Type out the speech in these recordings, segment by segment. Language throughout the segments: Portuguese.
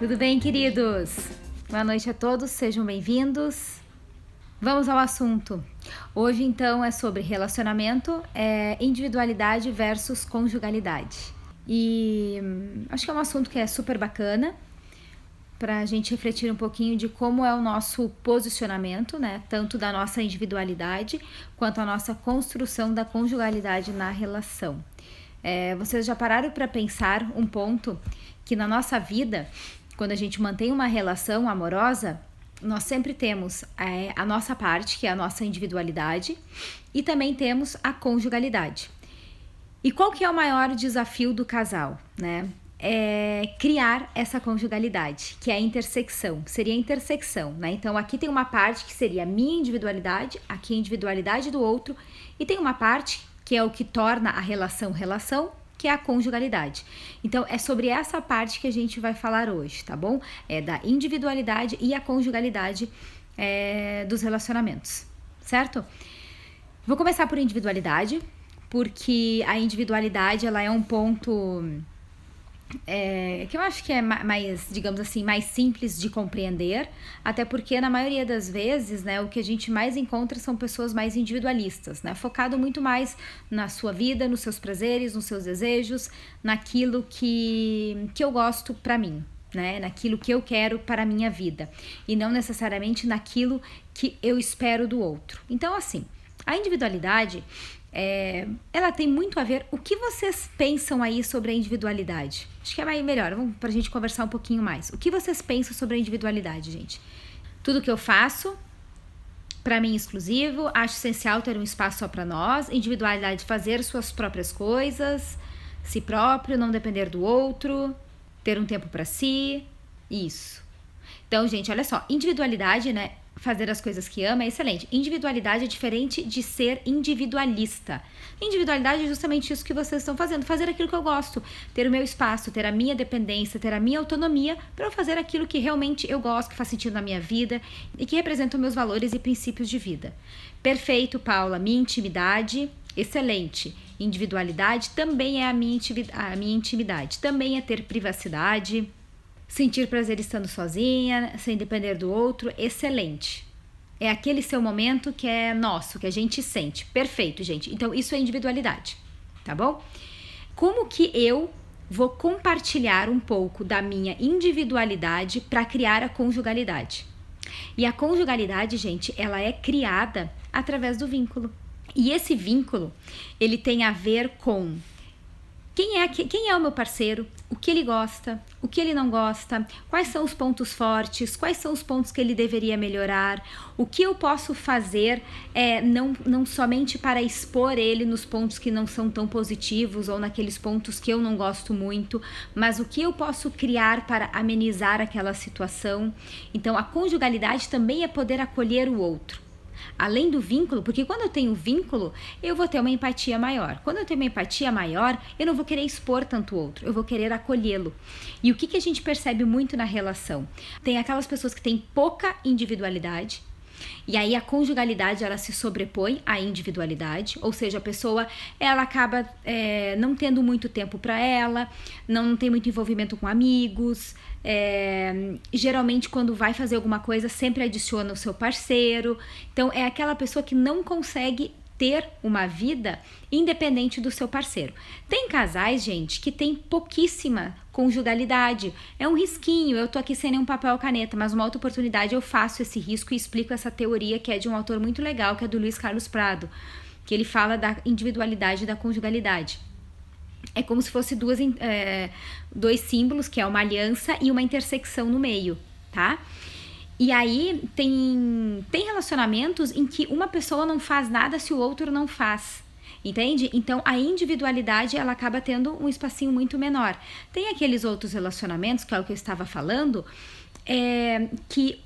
Tudo bem, queridos? Boa noite a todos, sejam bem-vindos. Vamos ao assunto. Hoje, então, é sobre relacionamento, individualidade versus conjugalidade. E acho que é um assunto que é super bacana para a gente refletir um pouquinho de como é o nosso posicionamento, né? Tanto da nossa individualidade quanto a nossa construção da conjugalidade na relação. Vocês já pararam para pensar um ponto que na nossa vida, quando a gente mantém uma relação amorosa, nós sempre temos a nossa parte, que é a nossa individualidade, e também temos a conjugalidade. E qual que é o maior desafio do casal, né? É criar essa conjugalidade, que é a intersecção, seria a intersecção, né? Então aqui tem uma parte que seria a minha individualidade, aqui a individualidade do outro, e tem uma parte que é o que torna a relação, que é a conjugalidade. Então, é sobre essa parte que a gente vai falar hoje, tá bom? É da individualidade e a conjugalidade dos relacionamentos, certo? Vou começar por individualidade, porque a individualidade, ela é um ponto que eu acho que é mais, digamos assim, mais simples de compreender, até porque na maioria das vezes, né, o que a gente mais encontra são pessoas mais individualistas, né, focado muito mais na sua vida, nos seus prazeres, nos seus desejos, naquilo que eu gosto pra mim, né, naquilo que eu quero para a minha vida, e não necessariamente naquilo que eu espero do outro. Então, assim, a individualidade, ela tem muito a ver. O que vocês pensam aí sobre a individualidade? Acho que é melhor, pra gente conversar um pouquinho mais. O que vocês pensam sobre a individualidade, gente? Tudo que eu faço, pra mim exclusivo, acho essencial ter um espaço só pra nós, individualidade, fazer suas próprias coisas, si próprio, não depender do outro, ter um tempo pra si, isso. Então, gente, olha só, individualidade, né? Fazer as coisas que ama é excelente. Individualidade é diferente de ser individualista. Individualidade é justamente isso que vocês estão fazendo, fazer aquilo que eu gosto, ter o meu espaço, ter a minha dependência, ter a minha autonomia para eu fazer aquilo que realmente eu gosto, que faz sentido na minha vida e que representa os meus valores e princípios de vida. Perfeito, Paula. Minha intimidade, excelente. Individualidade também é a minha intimidade. Também é ter privacidade, sentir prazer estando sozinha, sem depender do outro, excelente. É aquele seu momento que é nosso, que a gente sente. Perfeito, gente. Então, isso é individualidade, tá bom? Como que eu vou compartilhar um pouco da minha individualidade para criar a conjugalidade? E a conjugalidade, gente, ela é criada através do vínculo. E esse vínculo, ele tem a ver com quem é o meu parceiro, o que ele gosta, o que ele não gosta, quais são os pontos fortes, quais são os pontos que ele deveria melhorar, o que eu posso fazer não somente para expor ele nos pontos que não são tão positivos ou naqueles pontos que eu não gosto muito, mas o que eu posso criar para amenizar aquela situação. Então, a conjugalidade também é poder acolher o outro. Além do vínculo, porque quando eu tenho vínculo, eu vou ter uma empatia maior. Quando eu tenho uma empatia maior, eu não vou querer expor tanto o outro, eu vou querer acolhê-lo. E o que a gente percebe muito na relação? Tem aquelas pessoas que têm pouca individualidade, e aí a conjugalidade, ela se sobrepõe à individualidade, ou seja, a pessoa, ela acaba não tendo muito tempo para ela, não tem muito envolvimento com amigos, geralmente quando vai fazer alguma coisa sempre adiciona o seu parceiro. Então é aquela pessoa que não consegue ter uma vida independente do seu parceiro. Tem casais, gente, que tem pouquíssima conjugalidade. É um risquinho, eu tô aqui sem nenhum papel ou caneta, mas uma outra oportunidade eu faço esse risco e explico essa teoria que é de um autor muito legal, que é do Luiz Carlos Prado, que ele fala da individualidade e da conjugalidade. É como se fosse dois símbolos, que é uma aliança e uma intersecção no meio, tá? E aí tem relacionamentos em que uma pessoa não faz nada se o outro não faz, entende? Então a individualidade, ela acaba tendo um espacinho muito menor. Tem aqueles outros relacionamentos, que é o que eu estava falando, que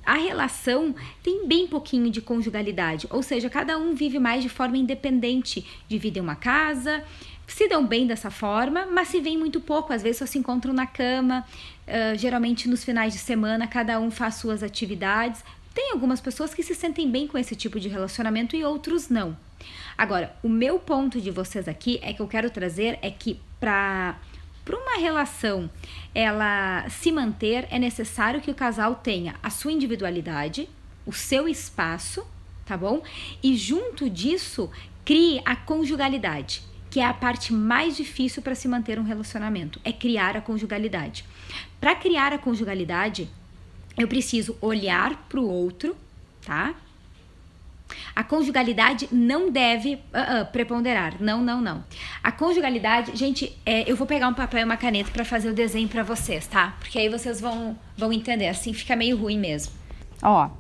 a relação tem bem pouquinho de conjugalidade, ou seja, cada um vive mais de forma independente, dividem uma casa, se dão bem dessa forma, mas se veem muito pouco, às vezes só se encontram na cama, geralmente nos finais de semana, cada um faz suas atividades. Tem algumas pessoas que se sentem bem com esse tipo de relacionamento e outros não. Agora, o meu ponto de vocês aqui é que eu quero trazer é que para uma relação ela se manter, é necessário que o casal tenha a sua individualidade, o seu espaço, tá bom? E junto disso, crie a conjugalidade, que é a parte mais difícil para se manter um relacionamento, é criar a conjugalidade. Para criar a conjugalidade, eu preciso olhar para o outro, tá? A conjugalidade não deve preponderar. Não. A conjugalidade, gente, eu vou pegar um papel e uma caneta para fazer o desenho para vocês, tá? Porque aí vocês vão entender. Assim fica meio ruim mesmo. Ó,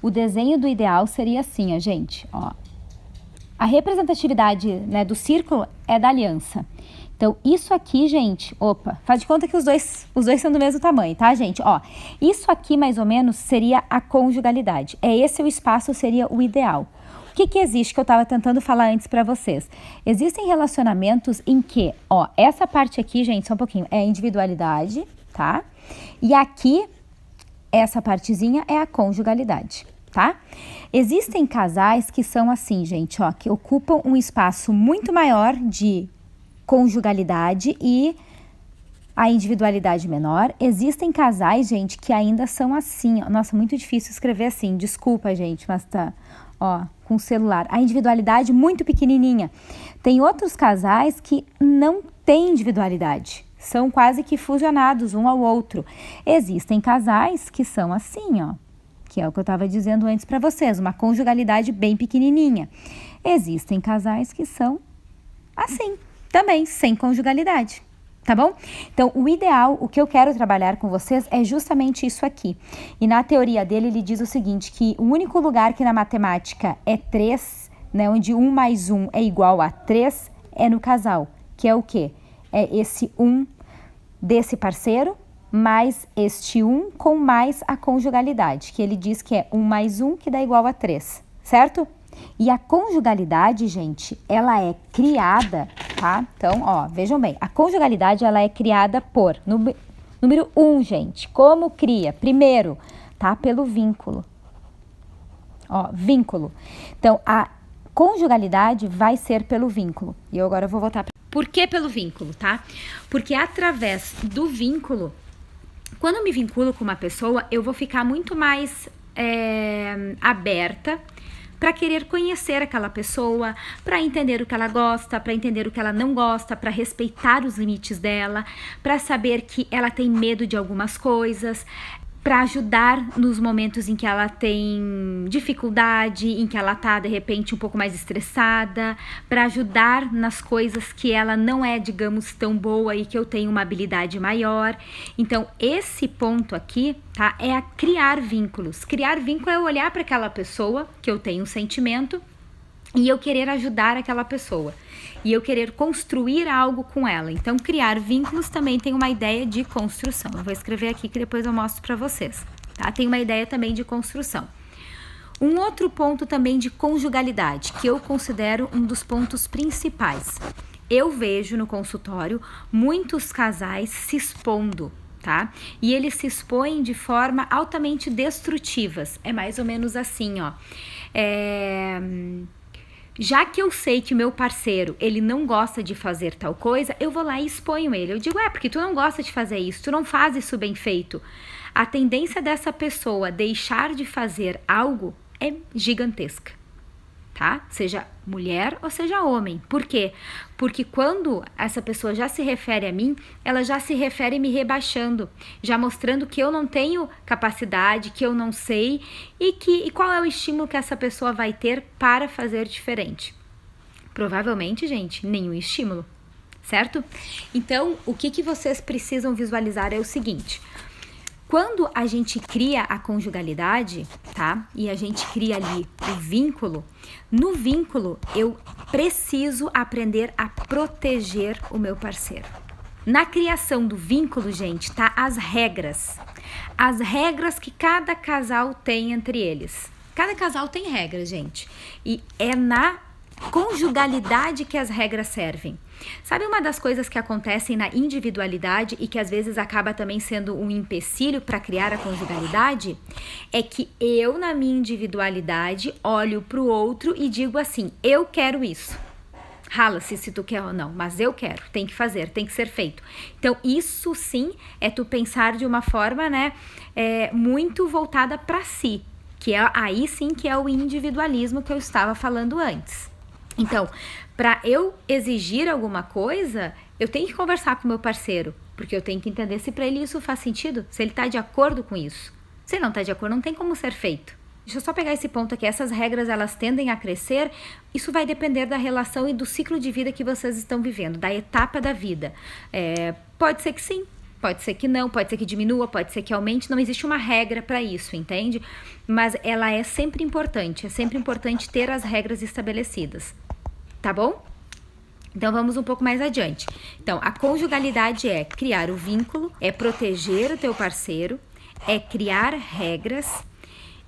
o desenho do ideal seria assim, ó, gente. Ó, a representatividade, né, do círculo é da aliança. Então, isso aqui, gente, faz de conta que os dois são do mesmo tamanho, tá, gente? Ó, isso aqui, mais ou menos, seria a conjugalidade. Esse o espaço, seria o ideal. O que existe que eu tava tentando falar antes pra vocês? Existem relacionamentos em que, ó, essa parte aqui, gente, só um pouquinho, é a individualidade, tá? E aqui, essa partezinha é a conjugalidade, tá? Existem casais que são assim, gente, ó, que ocupam um espaço muito maior de conjugalidade e a individualidade menor. Existem casais, gente, que ainda são assim, ó. Nossa, muito difícil escrever assim, desculpa, gente, mas tá, ó, com o celular. A individualidade muito pequenininha. Tem outros casais que não têm individualidade, são quase que fusionados um ao outro. Existem casais que são assim, ó, que é o que eu estava dizendo antes para vocês, uma conjugalidade bem pequenininha. Existem casais que são assim, também sem conjugalidade, tá bom? Então, o ideal, o que eu quero trabalhar com vocês é justamente isso aqui. E na teoria dele, ele diz o seguinte, que o único lugar que na matemática é 3, né, onde 1 mais 1 é igual a 3, é no casal, que é o quê? É esse 1 desse parceiro, mais este 1 com mais a conjugalidade, que ele diz que é 1 mais 1 que dá igual a 3, certo? E a conjugalidade, gente, ela é criada, tá? Então, ó, vejam bem, a conjugalidade, ela é criada por, número 1, gente, como cria? Primeiro, tá? Pelo vínculo. Ó, vínculo. Então, a conjugalidade vai ser pelo vínculo. E eu agora vou voltar. Por que pelo vínculo, tá? Porque através do vínculo, quando eu me vinculo com uma pessoa, eu vou ficar muito mais aberta para querer conhecer aquela pessoa, para entender o que ela gosta, para entender o que ela não gosta, para respeitar os limites dela, para saber que ela tem medo de algumas coisas, para ajudar nos momentos em que ela tem dificuldade, em que ela tá de repente um pouco mais estressada, para ajudar nas coisas que ela não é, digamos, tão boa e que eu tenho uma habilidade maior. Então, esse ponto aqui, tá, é a criar vínculos. Criar vínculo é eu olhar para aquela pessoa que eu tenho um sentimento e eu querer ajudar aquela pessoa. E eu querer construir algo com ela. Então, criar vínculos também tem uma ideia de construção. Eu vou escrever aqui que depois eu mostro para vocês, tá? Tem uma ideia também de construção. Um outro ponto também de conjugalidade, que eu considero um dos pontos principais. Eu vejo no consultório muitos casais se expondo, tá? E eles se expõem de forma altamente destrutivas. É mais ou menos assim, ó. Já que eu sei que meu parceiro, ele não gosta de fazer tal coisa, eu vou lá e exponho ele. Eu digo, porque tu não gosta de fazer isso, tu não faz isso bem feito. A tendência dessa pessoa deixar de fazer algo é gigantesca, tá? Seja mulher ou seja homem. Por quê? Porque quando essa pessoa já se refere a mim, ela já se refere me rebaixando, já mostrando que eu não tenho capacidade, que eu não sei e qual é o estímulo que essa pessoa vai ter para fazer diferente. Provavelmente, gente, nenhum estímulo, certo? Então, o que vocês precisam visualizar é o seguinte: quando a gente cria a conjugalidade, tá? E a gente cria ali o vínculo, no vínculo eu preciso aprender a proteger o meu parceiro. Na criação do vínculo, gente, tá as regras. As regras que cada casal tem entre eles. Cada casal tem regras, gente. E é na conjugalidade que as regras servem. Sabe uma das coisas que acontecem na individualidade e que às vezes acaba também sendo um empecilho para criar a conjugalidade? É que eu, na minha individualidade, olho para o outro e digo assim, eu quero isso. Rala-se se tu quer ou não, mas eu quero, tem que fazer, tem que ser feito. Então, isso sim é tu pensar de uma forma, né, muito voltada para si, que é aí sim que é o individualismo que eu estava falando antes. Então, para eu exigir alguma coisa, eu tenho que conversar com o meu parceiro, porque eu tenho que entender se para ele isso faz sentido, se ele está de acordo com isso. Se ele não está de acordo, não tem como ser feito. Deixa eu só pegar esse ponto aqui. Essas regras, elas tendem a crescer. Isso vai depender da relação e do ciclo de vida que vocês estão vivendo, da etapa da vida. Pode ser que sim, pode ser que não, pode ser que diminua, pode ser que aumente. Não existe uma regra para isso, entende? Mas ela é sempre importante ter as regras estabelecidas. Tá bom? Então, vamos um pouco mais adiante. Então, a conjugalidade é criar o vínculo, é proteger o teu parceiro, é criar regras.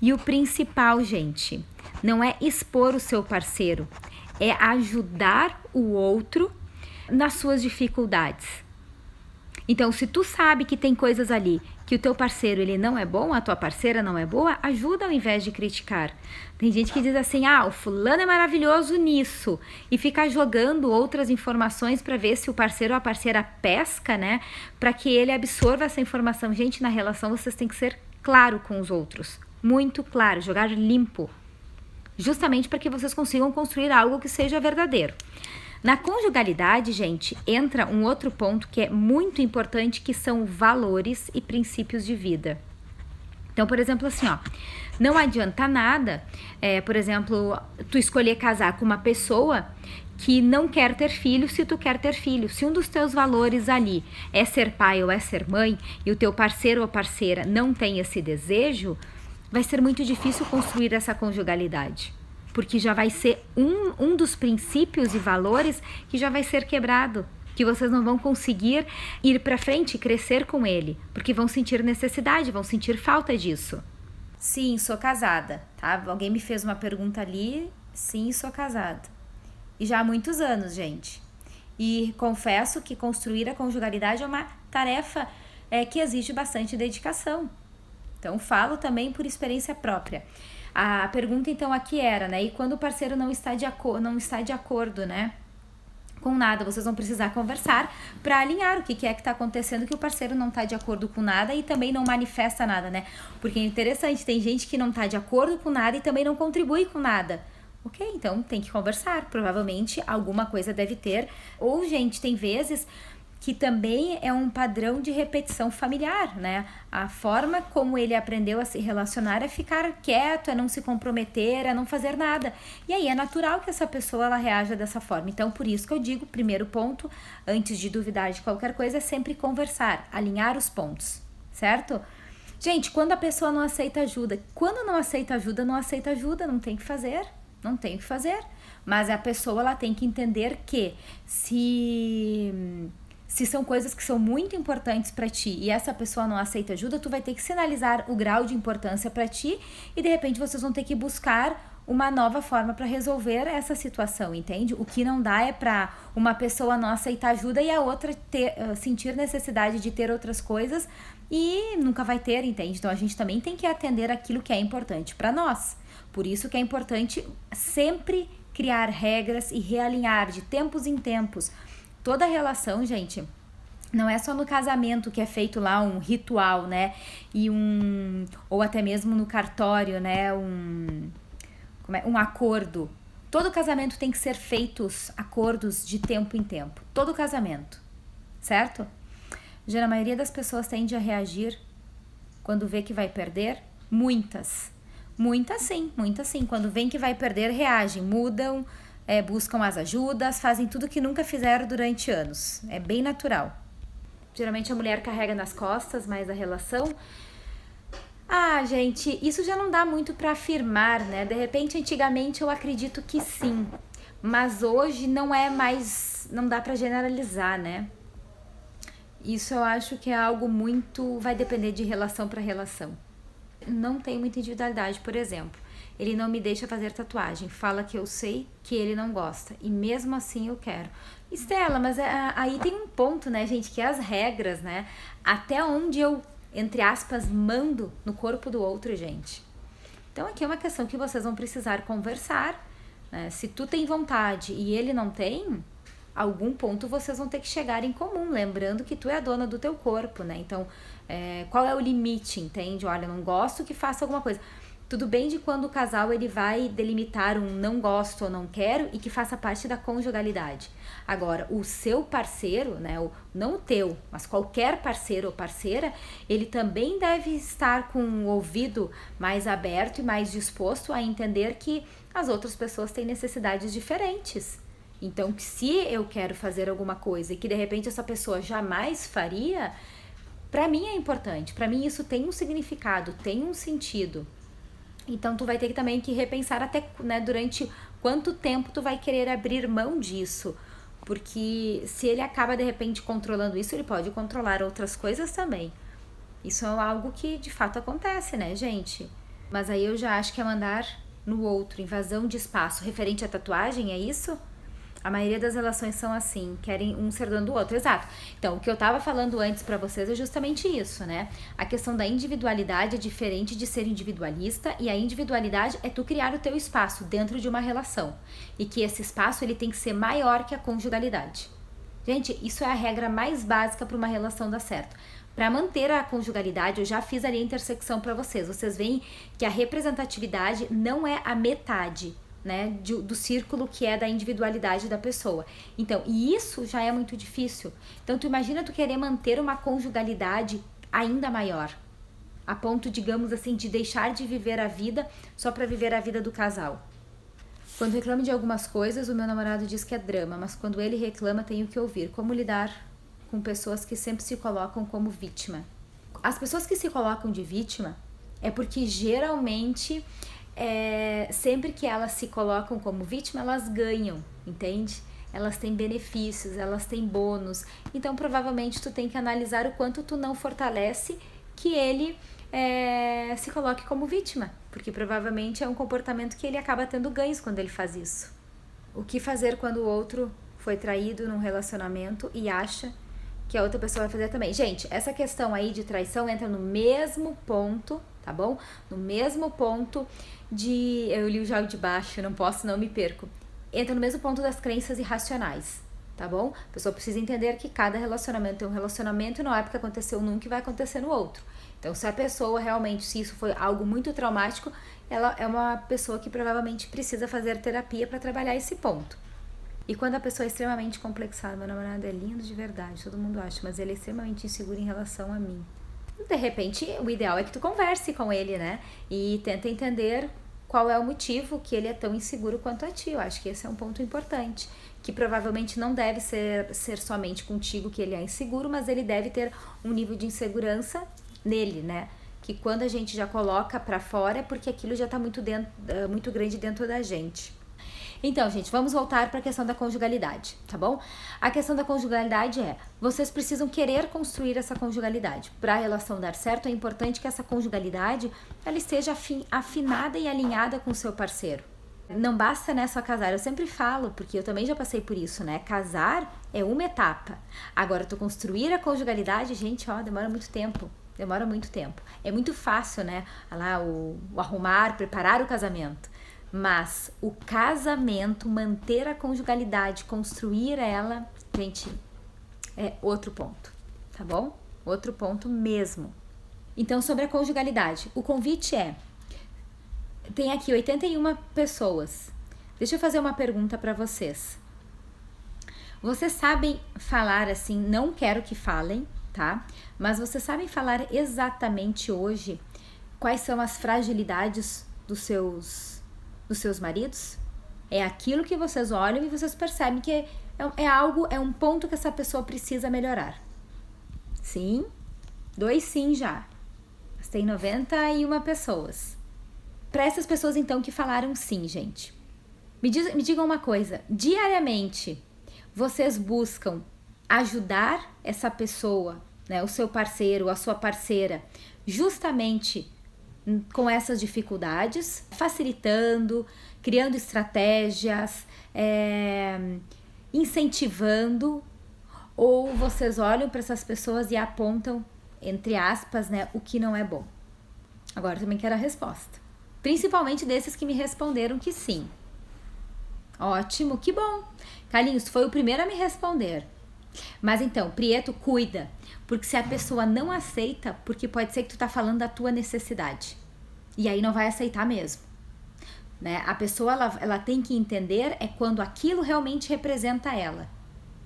E o principal, gente, não é expor o seu parceiro, é ajudar o outro nas suas dificuldades. Então, se tu sabe que tem coisas ali que o teu parceiro ele não é bom, a tua parceira não é boa, ajuda ao invés de criticar. Tem gente que diz assim, o fulano é maravilhoso nisso, e fica jogando outras informações para ver se o parceiro ou a parceira pesca, né? Para que ele absorva essa informação. Gente, na relação vocês têm que ser claro com os outros, muito claro, jogar limpo, justamente para que vocês consigam construir algo que seja verdadeiro. Na conjugalidade, gente, entra um outro ponto que é muito importante, que são valores e princípios de vida. Então, por exemplo, assim, não adianta nada, por exemplo, tu escolher casar com uma pessoa que não quer ter filho se tu quer ter filho. Se um dos teus valores ali é ser pai ou é ser mãe, e o teu parceiro ou parceira não tem esse desejo, vai ser muito difícil construir essa conjugalidade. Porque já vai ser um dos princípios e valores que já vai ser quebrado, que vocês não vão conseguir ir para frente e crescer com ele, porque vão sentir necessidade, vão sentir falta disso. Sim, sou casada, tá? Alguém me fez uma pergunta ali, sim, sou casada. E já há muitos anos, gente. E confesso que construir a conjugalidade é uma tarefa que exige bastante dedicação. Então, falo também por experiência própria. A pergunta, então, aqui era, né? E quando o parceiro não está de acordo, né? Com nada, vocês vão precisar conversar para alinhar o que é que está acontecendo, que o parceiro não está de acordo com nada e também não manifesta nada, né? Porque é interessante, tem gente que não está de acordo com nada e também não contribui com nada. Ok, então tem que conversar, provavelmente alguma coisa deve ter. Ou, gente, tem vezes que também é um padrão de repetição familiar, né? A forma como ele aprendeu a se relacionar é ficar quieto, é não se comprometer, é não fazer nada. E aí é natural que essa pessoa ela reaja dessa forma. Então, por isso que eu digo, primeiro ponto, antes de duvidar de qualquer coisa, é sempre conversar, alinhar os pontos, certo? Gente, quando a pessoa não aceita ajuda, não tem o que fazer, não tem o que fazer. Mas a pessoa ela tem que entender que se são coisas que são muito importantes para ti e essa pessoa não aceita ajuda, tu vai ter que sinalizar o grau de importância para ti e de repente vocês vão ter que buscar uma nova forma para resolver essa situação, entende? O que não dá é para uma pessoa não aceitar ajuda e a outra sentir necessidade de ter outras coisas e nunca vai ter, entende? Então a gente também tem que atender aquilo que é importante para nós. Por isso que é importante sempre criar regras e realinhar de tempos em tempos. Toda relação, gente, não é só no casamento que é feito lá um ritual, né? Ou até mesmo no cartório, né? Um acordo. Todo casamento tem que ser feitos acordos de tempo em tempo. Todo casamento, certo? Já a maioria das pessoas tende a reagir quando vê que vai perder. Muitas sim. Quando vêem que vai perder, reagem, mudam, buscam as ajudas, fazem tudo que nunca fizeram durante anos. É bem natural. Geralmente a mulher carrega nas costas mais a relação. Gente, isso já não dá muito para afirmar, né? De repente, antigamente eu acredito que sim, mas hoje não é mais, não dá para generalizar, né? Isso eu acho que é algo muito, vai depender de relação para relação. Não tem muita individualidade, por exemplo. Ele não me deixa fazer tatuagem, fala que eu sei que ele não gosta e mesmo assim eu quero. Estela, mas aí tem um ponto, né, gente, que é as regras, né? Até onde eu, entre aspas, mando no corpo do outro, gente. Então aqui é uma questão que vocês vão precisar conversar né? Se tu tem vontade e ele não tem, algum ponto vocês vão ter que chegar em comum, lembrando que tu é a dona do teu corpo, né? Então, qual é o limite, entende? Olha, eu não gosto que faça alguma coisa. Tudo bem de quando o casal ele vai delimitar um não gosto ou não quero e que faça parte da conjugalidade. Agora, o seu parceiro, né, não o teu, mas qualquer parceiro ou parceira, ele também deve estar com o ouvido mais aberto e mais disposto a entender que as outras pessoas têm necessidades diferentes. Então, se eu quero fazer alguma coisa e que de repente essa pessoa jamais faria, para mim é importante, para mim isso tem um significado, tem um sentido. Então tu vai ter também que repensar até, né, durante quanto tempo tu vai querer abrir mão disso. Porque se ele acaba de repente controlando isso, ele pode controlar outras coisas também. Isso é algo que de fato acontece, né, gente? Mas aí eu já acho que é mandar no outro, invasão de espaço. Referente à tatuagem, é isso? A maioria das relações são assim, querem um ser dono do outro, exato. Então, o que eu tava falando antes pra vocês é justamente isso, né? A questão da individualidade é diferente de ser individualista, e a individualidade é tu criar o teu espaço dentro de uma relação. E que esse espaço, ele tem que ser maior que a conjugalidade. Gente, isso é a regra mais básica para uma relação dar certo. Para manter a conjugalidade, eu já fiz ali a intersecção para vocês. Vocês veem que a representatividade não é a metade, né, do círculo que é da individualidade da pessoa. Então, e isso já é muito difícil. Então, tu imagina tu querer manter uma conjugalidade ainda maior, a ponto, digamos assim, de deixar de viver a vida só para viver a vida do casal. Quando reclamo de algumas coisas, o meu namorado diz que é drama, mas quando ele reclama, tenho que ouvir. Como lidar com pessoas que sempre se colocam como vítima? As pessoas que se colocam de vítima é porque geralmente sempre que elas se colocam como vítima, elas ganham, entende? Elas têm benefícios, elas têm bônus. Então, provavelmente, tu tem que analisar o quanto tu não fortalece que ele se coloque como vítima. Porque provavelmente é um comportamento que ele acaba tendo ganhos quando ele faz isso. O que fazer quando o outro foi traído num relacionamento e acha que a outra pessoa vai fazer também? Gente, essa questão aí de traição entra no mesmo ponto, tá bom? No mesmo ponto eu li já o de baixo, não me perco. Entra no mesmo ponto das crenças irracionais, tá bom? A pessoa precisa entender que cada relacionamento é um relacionamento e não é porque aconteceu num que vai acontecer no outro. Então, se a pessoa realmente, se isso foi algo muito traumático, ela é uma pessoa que provavelmente precisa fazer terapia para trabalhar esse ponto. E quando a pessoa é extremamente complexada, meu namorado é lindo de verdade, todo mundo acha, mas ele é extremamente inseguro em relação a mim. De repente, o ideal é que tu converse com ele, né? E tenta entender qual é o motivo que ele é tão inseguro quanto a ti. Eu acho que esse é um ponto importante, que provavelmente não deve ser somente contigo que ele é inseguro, mas ele deve ter um nível de insegurança nele, né? Que quando a gente já coloca pra fora é porque aquilo já tá muito grande dentro da gente. Então, gente, vamos voltar para a questão da conjugalidade, tá bom? A questão da conjugalidade vocês precisam querer construir essa conjugalidade. Para a relação dar certo, é importante que essa conjugalidade ela esteja afinada e alinhada com o seu parceiro. Não basta, né, só casar. Eu sempre falo, porque eu também já passei por isso, né? Casar é uma etapa. Agora, tu construir a conjugalidade, gente, demora muito tempo. Demora muito tempo. É muito fácil, né? O arrumar, preparar o casamento. Mas o casamento, manter a conjugalidade, construir ela, gente, é outro ponto, tá bom? Outro ponto mesmo. Então, sobre a conjugalidade, o convite tem aqui 81 pessoas. Deixa eu fazer uma pergunta para vocês. Vocês sabem falar assim, não quero que falem, tá? Mas vocês sabem falar exatamente hoje quais são as fragilidades dos seus maridos? É aquilo que vocês olham e vocês percebem que é um ponto que essa pessoa precisa melhorar. Sim? 2 sim já. Mas tem 91 pessoas. Para essas pessoas então que falaram sim, gente. Me digam uma coisa, diariamente vocês buscam ajudar essa pessoa, né, o seu parceiro, a sua parceira, justamente com essas dificuldades, facilitando, criando estratégias, incentivando, ou vocês olham para essas pessoas e apontam, entre aspas, né, o que não é bom? Agora eu também quero a resposta. Principalmente desses que me responderam que sim. Ótimo, que bom. Carlinhos, tu foi o primeiro a me responder. Mas então, Prieto, cuida. Porque se a pessoa não aceita, porque pode ser que tu tá falando da tua necessidade. E aí não vai aceitar mesmo. Né? A pessoa, ela tem que entender é quando aquilo realmente representa ela.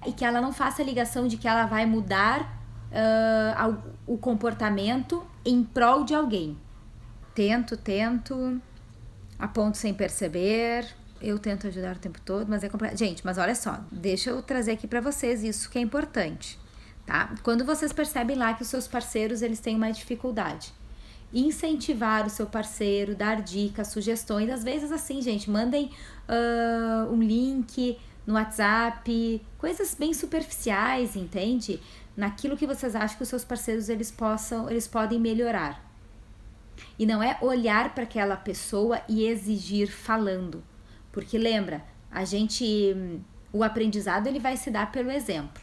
E que ela não faça a ligação de que ela vai mudar o comportamento em prol de alguém. Tento, aponto sem perceber, eu tento ajudar o tempo todo, mas é complicado. Gente, mas olha só, deixa eu trazer aqui pra vocês isso que é importante, tá? Quando vocês percebem lá que os seus parceiros, eles têm uma dificuldade, incentivar o seu parceiro, dar dicas, sugestões, às vezes assim, gente, mandem um link no WhatsApp, coisas bem superficiais, entende? Naquilo que vocês acham que os seus parceiros, eles podem melhorar. E não é olhar para aquela pessoa e exigir falando. Porque lembra, o aprendizado ele vai se dar pelo exemplo.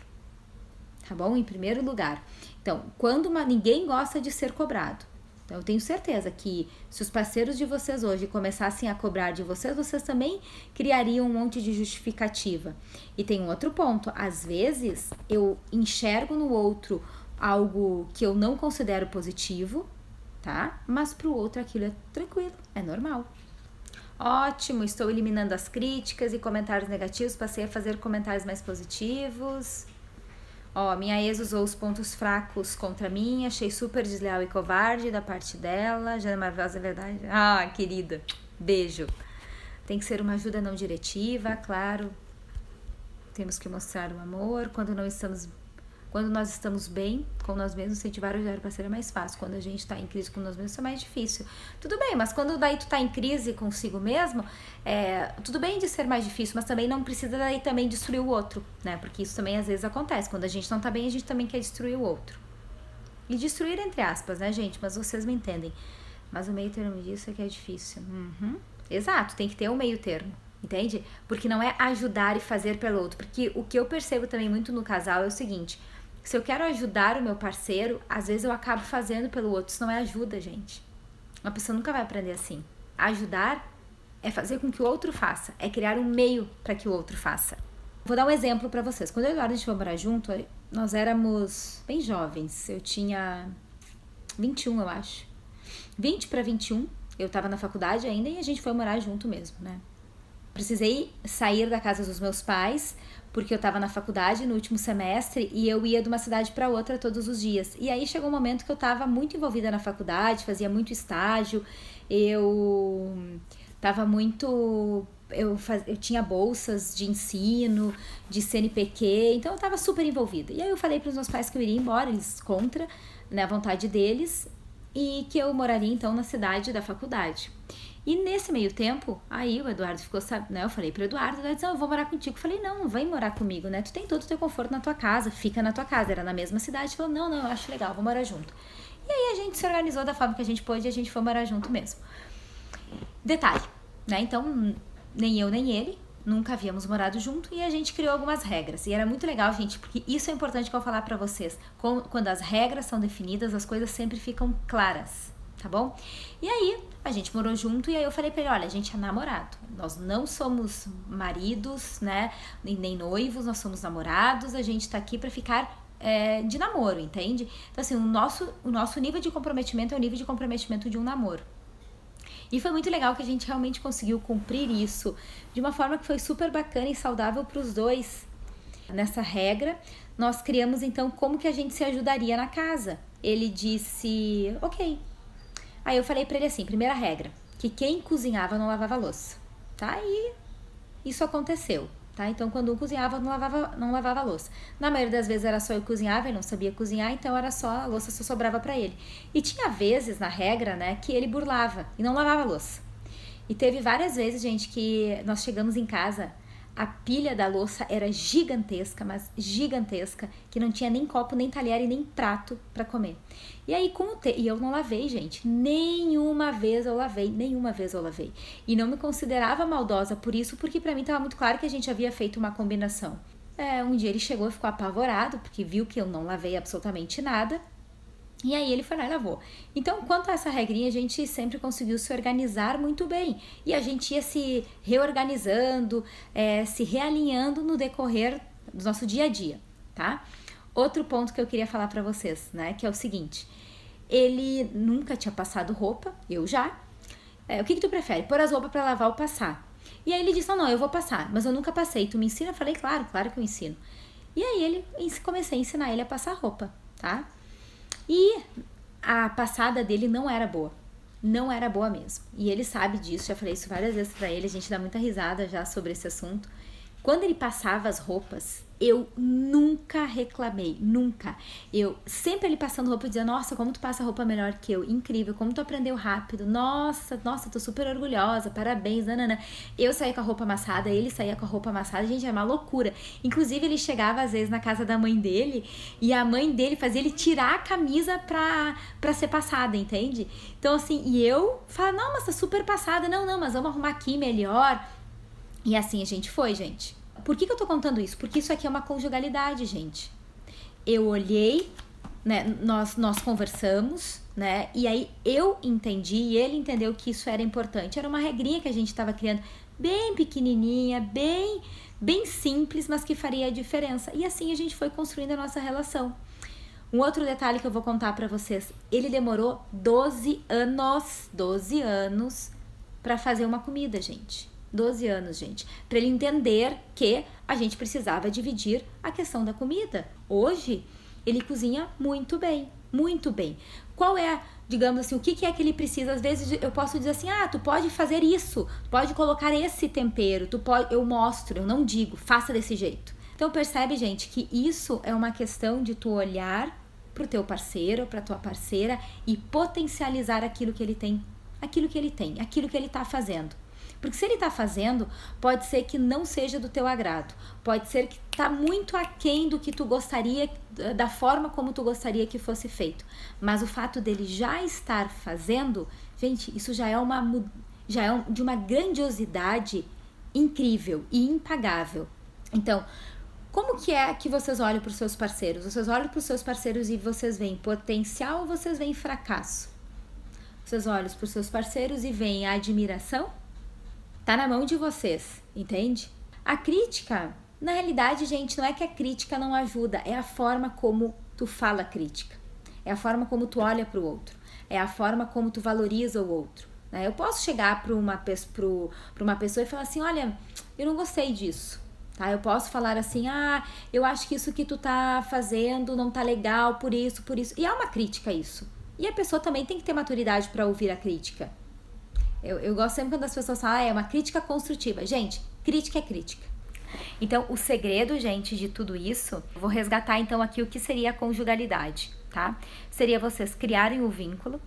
Tá bom? Em primeiro lugar. Então, ninguém gosta de ser cobrado. Então, eu tenho certeza que se os parceiros de vocês hoje começassem a cobrar de vocês, vocês também criariam um monte de justificativa. E tem um outro ponto. Às vezes, eu enxergo no outro algo que eu não considero positivo, tá? Mas pro outro aquilo é tranquilo, é normal. Ótimo, estou eliminando as críticas e comentários negativos, passei a fazer comentários mais positivos. Ó, minha ex usou os pontos fracos contra mim, achei super desleal e covarde da parte dela, já é maravilhosa, é verdade? Ah, querida, beijo. Tem que ser uma ajuda não diretiva, claro. Temos que mostrar o amor, quando nós estamos bem com nós mesmos, incentivar o diário parceiro é mais fácil. Quando a gente tá em crise com nós mesmos, isso é mais difícil. Tudo bem, mas quando daí tu tá em crise consigo mesmo, tudo bem de ser mais difícil, mas também não precisa daí também destruir o outro, né? Porque isso também às vezes acontece. Quando a gente não tá bem, a gente também quer destruir o outro. E destruir entre aspas, né, gente? Mas vocês me entendem. Mas o meio termo disso é que é difícil. Exato, tem que ter um meio termo. Entende? Porque não é ajudar e fazer pelo outro. Porque o que eu percebo também muito no casal é o seguinte: se eu quero ajudar o meu parceiro, às vezes eu acabo fazendo pelo outro. Isso não é ajuda, gente. Uma pessoa nunca vai aprender assim. Ajudar é fazer com que o outro faça. É criar um meio para que o outro faça. Vou dar um exemplo para vocês. Quando eu e o Eduardo a gente foi morar junto, nós éramos bem jovens. Eu tinha 21, eu acho. 20 para 21. Eu tava na faculdade ainda e a gente foi morar junto mesmo, né? Precisei sair da casa dos meus pais, porque eu estava na faculdade no último semestre e eu ia de uma cidade para outra todos os dias. E aí chegou um momento que eu estava muito envolvida na faculdade, fazia muito estágio, eu tinha bolsas de ensino, de CNPq, então eu estava super envolvida. E aí eu falei para os meus pais que eu iria embora, eles contra, né, a vontade deles, e que eu moraria então na cidade da faculdade. E nesse meio tempo, aí o Eduardo ficou, né, eu falei pro Eduardo disse, eu vou morar contigo. Eu falei, não vem morar comigo, né, tu tem todo o teu conforto na tua casa, fica na tua casa, era na mesma cidade. Ele falou, não, eu acho legal, vou morar junto. E aí a gente se organizou da forma que a gente pôde e a gente foi morar junto mesmo. Detalhe, né, então nem eu nem ele nunca havíamos morado junto e a gente criou algumas regras. E era muito legal, gente, porque isso é importante que eu falar pra vocês. Quando as regras são definidas, as coisas sempre ficam claras, tá bom? E aí, a gente morou junto e aí eu falei pra ele, olha, a gente é namorado. Nós não somos maridos, né, nem noivos, nós somos namorados, a gente tá aqui pra ficar de namoro, entende? Então assim, o nosso nível de comprometimento é o nível de comprometimento de um namoro. E foi muito legal que a gente realmente conseguiu cumprir isso de uma forma que foi super bacana e saudável para os dois. Nessa regra, nós criamos então como que a gente se ajudaria na casa. Ele disse, ok. Aí eu falei para ele assim, primeira regra, que quem cozinhava não lavava louça, tá? E isso aconteceu, tá? Então quando um cozinhava, não lavava a louça. Na maioria das vezes era só eu que cozinhava, ele não sabia cozinhar, então era só, a louça só sobrava para ele. E tinha vezes na regra, né, que ele burlava e não lavava a louça. E teve várias vezes, gente, que nós chegamos em casa, a pilha da louça era gigantesca, mas gigantesca, que não tinha nem copo, nem talher e nem prato para comer. E aí, e eu não lavei, gente, nenhuma vez eu lavei. E não me considerava maldosa por isso, porque pra mim tava muito claro que a gente havia feito uma combinação. Um dia ele chegou e ficou apavorado, porque viu que eu não lavei absolutamente nada. E aí ele foi lá e lavou. Então, quanto a essa regrinha, a gente sempre conseguiu se organizar muito bem. E a gente ia se reorganizando, se realinhando no decorrer do nosso dia a dia, tá? Outro ponto que eu queria falar pra vocês, né? Que é o seguinte. Ele nunca tinha passado roupa, eu já. O que tu prefere? Pôr as roupas pra lavar ou passar? E aí ele disse, não, eu vou passar. Mas eu nunca passei. Tu me ensina? Eu falei, claro que eu ensino. E aí comecei a ensinar ele a passar roupa, tá? E a passada dele não era boa. Não era boa mesmo. E ele sabe disso, já falei isso várias vezes pra ele, a gente dá muita risada já sobre esse assunto. Quando ele passava as roupas, eu nunca reclamei, nunca. Eu sempre ele passando roupa, eu dizia, nossa, como tu passa roupa melhor que eu, incrível, como tu aprendeu rápido, nossa, tô super orgulhosa, parabéns, nanana. Eu saía com a roupa amassada, ele saía com a roupa amassada, gente, é uma loucura. Inclusive, ele chegava às vezes na casa da mãe dele, e a mãe dele fazia ele tirar a camisa pra ser passada, entende? Então, assim, e eu falava, não, mas tá super passada, não, mas vamos arrumar aqui melhor. E assim a gente foi, gente. Por que eu tô contando isso? Porque isso aqui é uma conjugalidade, gente. Eu olhei, né, nós conversamos, né, e aí eu entendi e ele entendeu que isso era importante. Era uma regrinha que a gente tava criando, bem pequenininha, bem simples, mas que faria a diferença. E assim a gente foi construindo a nossa relação. Um outro detalhe que eu vou contar pra vocês. Ele demorou 12 anos pra fazer uma comida, gente. 12 anos, gente, para ele entender que a gente precisava dividir a questão da comida. Hoje, ele cozinha muito bem, muito bem. Qual é, digamos assim, o que é que ele precisa? Às vezes eu posso dizer assim, tu pode fazer isso, pode colocar esse tempero, eu mostro, eu não digo, faça desse jeito. Então percebe, gente, que isso é uma questão de tu olhar pro teu parceiro, pra tua parceira e potencializar aquilo que ele tem, aquilo que ele tá fazendo. Porque se ele tá fazendo, pode ser que não seja do teu agrado. Pode ser que tá muito aquém do que tu gostaria, da forma como tu gostaria que fosse feito. Mas o fato dele já estar fazendo, gente, isso já é de uma grandiosidade incrível e impagável. Então, como que é que vocês olham para os seus parceiros? Vocês olham para os seus parceiros e vocês veem potencial ou vocês veem fracasso? Vocês olham para os seus parceiros e veem a admiração? Tá na mão de vocês, entende? A crítica, na realidade, gente, não é que a crítica não ajuda, é a forma como tu fala a crítica, é a forma como tu olha pro outro, é a forma como tu valoriza o outro, né? Eu posso chegar pra uma pessoa e falar assim, olha, eu não gostei disso, tá? Eu posso falar assim, eu acho que isso que tu tá fazendo não tá legal por isso, e é uma crítica isso. E a pessoa também tem que ter maturidade pra ouvir a crítica. Eu gosto sempre quando as pessoas falam, é uma crítica construtiva. Gente, crítica é crítica. Então, o segredo, gente, de tudo isso, eu vou resgatar então aqui o que seria a conjugalidade, tá? Seria vocês criarem o vínculo.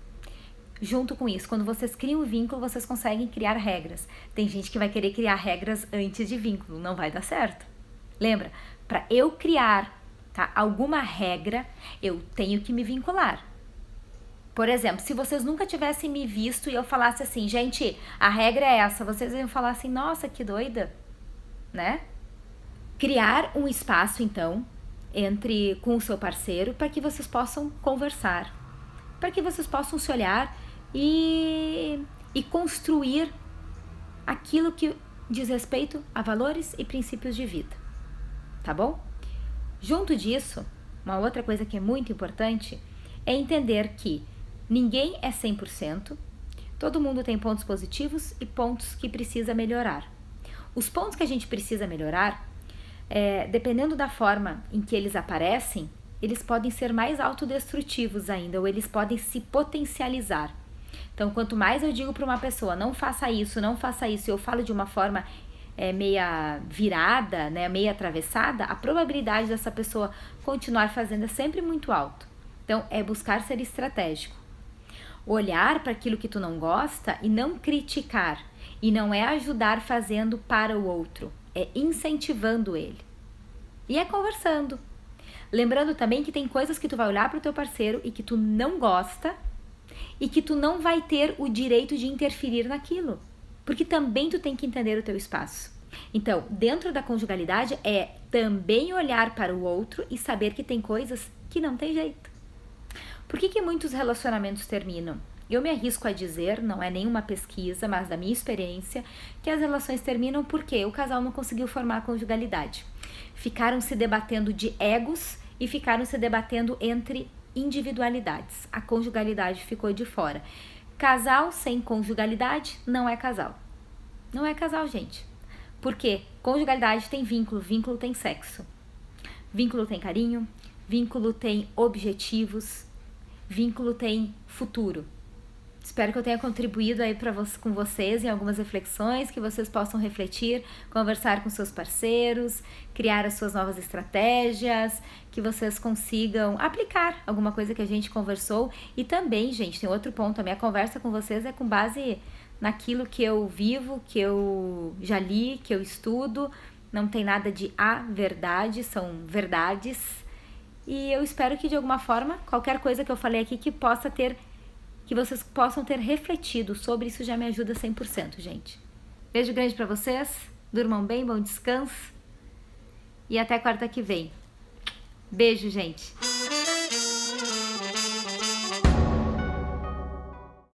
Junto com isso, quando vocês criam o vínculo, vocês conseguem criar regras. Tem gente que vai querer criar regras antes de vínculo, não vai dar certo. Lembra? Para eu criar, tá, alguma regra, eu tenho que me vincular. Por exemplo, se vocês nunca tivessem me visto e eu falasse assim, gente, a regra é essa, vocês iam falar assim, nossa, que doida, né? Criar um espaço, então, com o seu parceiro para que vocês possam conversar, para que vocês possam se olhar e construir aquilo que diz respeito a valores e princípios de vida, tá bom? Junto disso, uma outra coisa que é muito importante é entender que ninguém é 100%, todo mundo tem pontos positivos e pontos que precisa melhorar. Os pontos que a gente precisa melhorar, dependendo da forma em que eles aparecem, eles podem ser mais autodestrutivos ainda, ou eles podem se potencializar. Então, quanto mais eu digo para uma pessoa, não faça isso, e eu falo de uma forma meia virada, né, meia atravessada, a probabilidade dessa pessoa continuar fazendo é sempre muito alta. Então, é buscar ser estratégico. Olhar para aquilo que tu não gosta e não criticar. E não é ajudar fazendo para o outro, é incentivando ele. E é conversando. Lembrando também que tem coisas que tu vai olhar para o teu parceiro e que tu não gosta e que tu não vai ter o direito de interferir naquilo. Porque também tu tem que entender o teu espaço. Então, dentro da conjugalidade é também olhar para o outro e saber que tem coisas que não tem jeito. Por que muitos relacionamentos terminam? Eu me arrisco a dizer, não é nenhuma pesquisa, mas da minha experiência, que as relações terminam porque o casal não conseguiu formar a conjugalidade. Ficaram se debatendo de egos e ficaram se debatendo entre individualidades. A conjugalidade ficou de fora. Casal sem conjugalidade não é casal. Não é casal, gente. Porque conjugalidade tem vínculo, vínculo tem sexo. Vínculo tem carinho, vínculo tem objetivos, vínculo tem futuro. Espero que eu tenha contribuído aí com vocês em algumas reflexões, que vocês possam refletir, conversar com seus parceiros, criar as suas novas estratégias, que vocês consigam aplicar alguma coisa que a gente conversou. E também, gente, tem outro ponto, a minha conversa com vocês é com base naquilo que eu vivo, que eu já li, que eu estudo. Não tem nada de a verdade, são verdades. E eu espero que de alguma forma, qualquer coisa que eu falei aqui que vocês possam ter refletido sobre isso, já me ajuda 100%, gente. Beijo grande pra vocês, durmam bem, bom descanso e até quarta que vem. Beijo, gente!